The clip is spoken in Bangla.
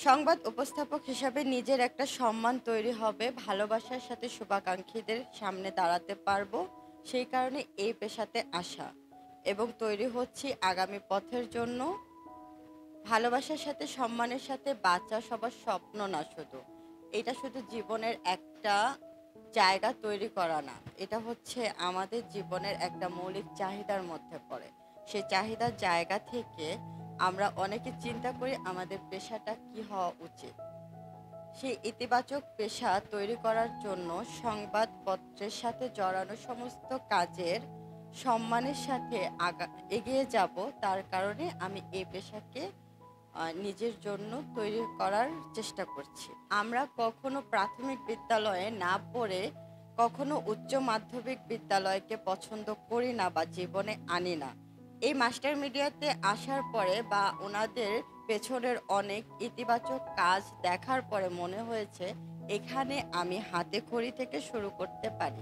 সংবাদ উপস্থাপক হিসাবে নিজের একটা সম্মান তৈরি হবে, ভালোবাসার সাথে শুভাকাঙ্ক্ষীদের সামনে দাঁড়াতে পারবো। সেই কারণে এই পেশাতে আসা এবং তৈরি হচ্ছি আগামী পথের জন্য। ভালোবাসার সাথে সম্মানের সাথে বাচ্চা সবার স্বপ্ন না শুধু। এটা শুধু জীবনের একটা জায়গা তৈরি করা না। এটা হচ্ছে আমাদের জীবনের একটা মৌলিক চাহিদার মধ্যে পড়ে। সেই চাহিদার জায়গা থেকে আমরা অনেকে চিন্তা করি আমাদের পেশাটা কি হওয়া উচিত। সেই ইতিবাচক পেশা তৈরি করার জন্য সংবাদপত্রের সাথে জড়ানো সমস্ত কাজের সম্মানের সাথে এগিয়ে যাব। তার কারণে আমি এই পেশাকে নিজের জন্য তৈরি করার চেষ্টা করছি। আমরা কখনো প্রাথমিক বিদ্যালয়ে না পড়ে কখনো উচ্চ মাধ্যমিক বিদ্যালয়কে পছন্দ করি না বা জীবনে আনি না। এই মাস্টার মিডিয়াতে আসার পরে বা ওনাদের পেছনের অনেক ইতিবাচক কাজ দেখার পরে মনে হয়েছে এখানে আমি হাতে খড়ি থেকে শুরু করতে পারি।